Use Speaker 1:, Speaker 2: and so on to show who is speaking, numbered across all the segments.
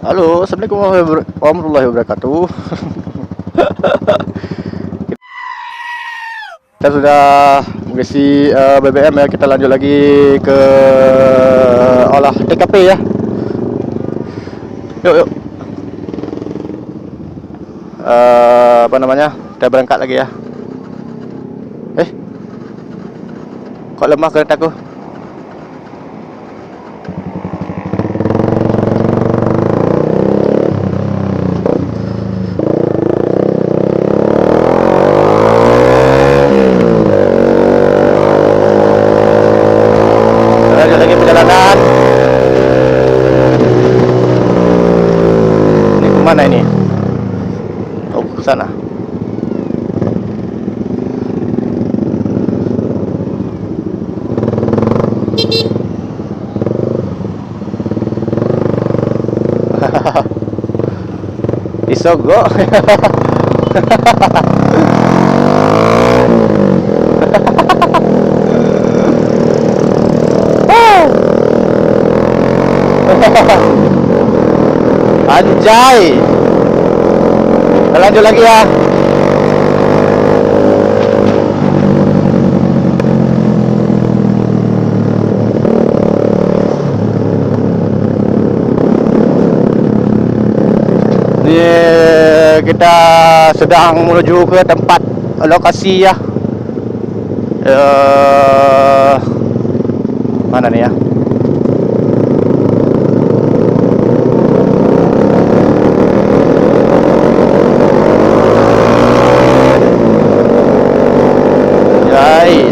Speaker 1: Halo, Assalamualaikum warahmatullahi wabarakatuh. Kita sudah mengisi BBM ya. Kita lanjut lagi ke olah TKP ya. Yuk, yuk. Apa namanya? Kita berangkat lagi ya. Kok lemah keretaku? Lanjut lagi perjalanan. Ini kemana ini? Oh, ke sana. Isogok. Anjay. Kita lanjut lagi ya. Ini kita sedang menuju ke tempat lokasi ya. Mana nih ya? Jai.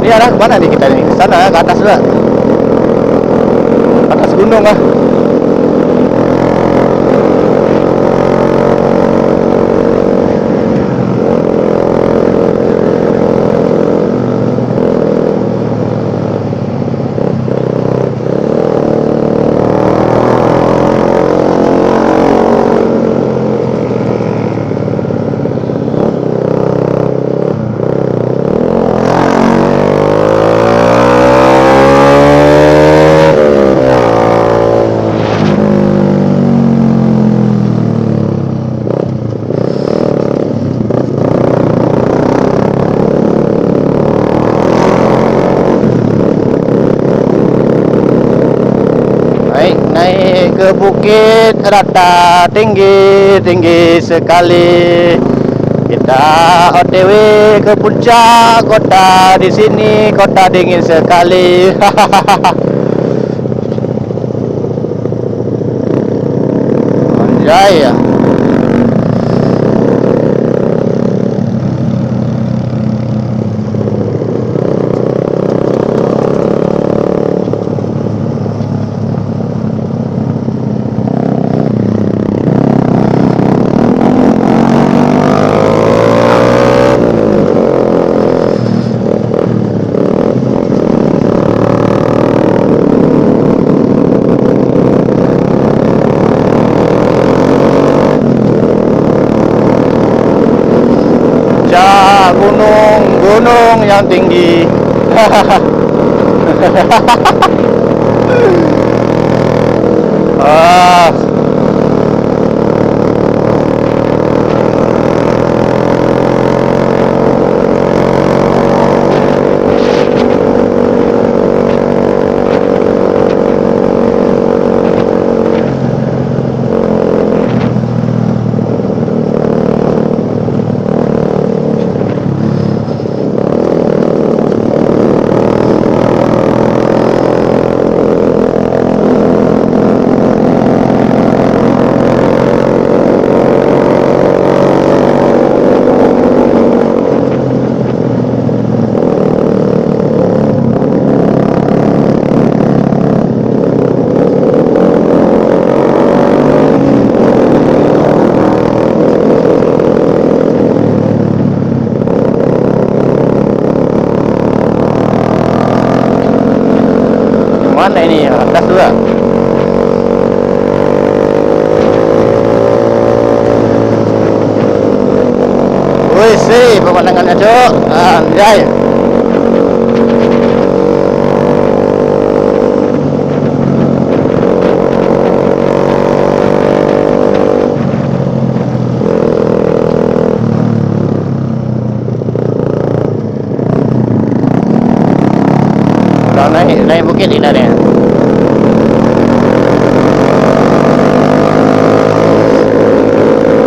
Speaker 1: Ini arah kemana nih kita nih? Ke sana, ke atas juga. Atas gunung lah. Naik ke bukit rata tinggi sekali. Kita OTW ke puncak kota, di sini kota dingin sekali. Anjay ya. Gunung yang tinggi. Mana ini? Atas juga. Wih, pemandangannya cok. Anjay. Udah naik bukit ini nih.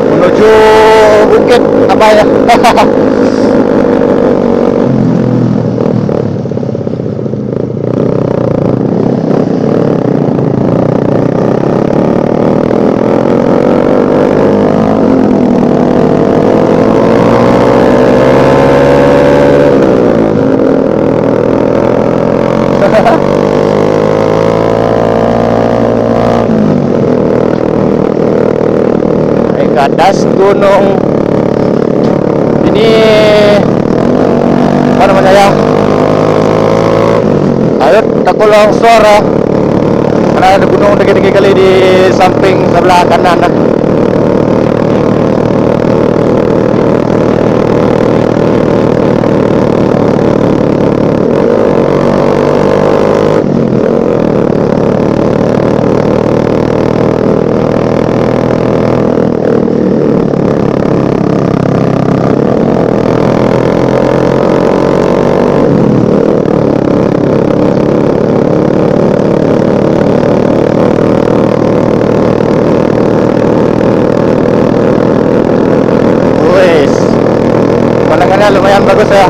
Speaker 1: Menuju bukit apa ya? Ke atas gunung ini apa namanya ya, ayo takut longsor karena ada gunung tinggi-tinggi kali di samping sebelah kanan. Lumayan bagus ya.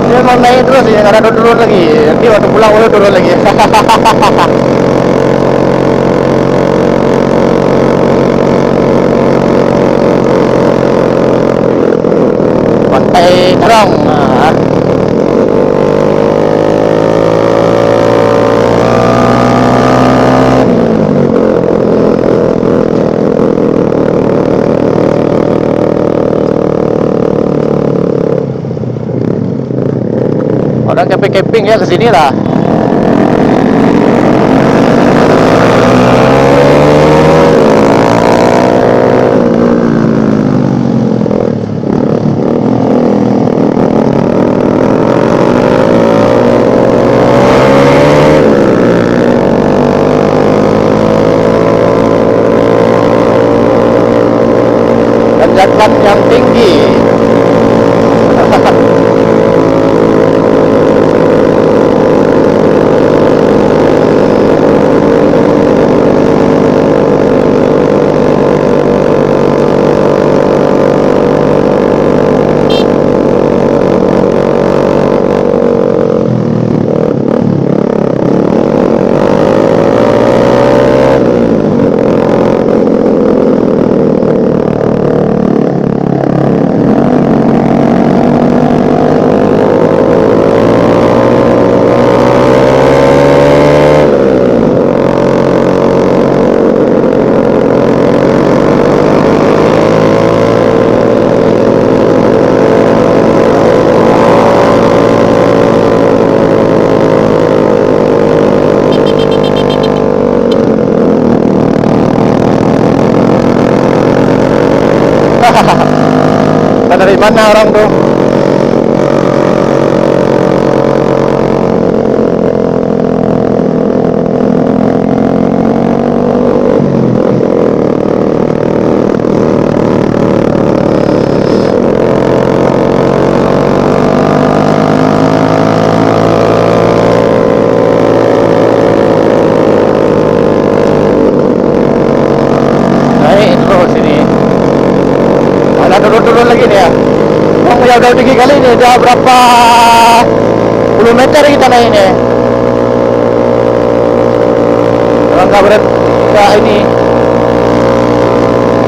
Speaker 1: Dia mau naik terus ya, nggak ada turun lagi. Nanti waktu pulang boleh turun lagi. Pantai Terong. Orang camping-camping ya kesini lah. Tanjakan yang tinggi. Dari mana orang tuh? Naik terus ini. Ada turun-turun lagi nih ya. Ya udah tinggi kali ini, udah berapa puluh meter kita naik ini. Kalau nggak nggak ini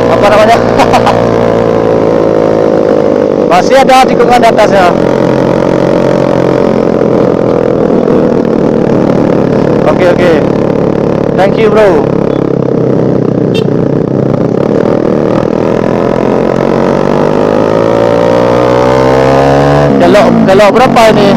Speaker 1: apa namanya? Masih ada tikungan di atasnya. Oke. Thank you bro. Kalau berapa ini?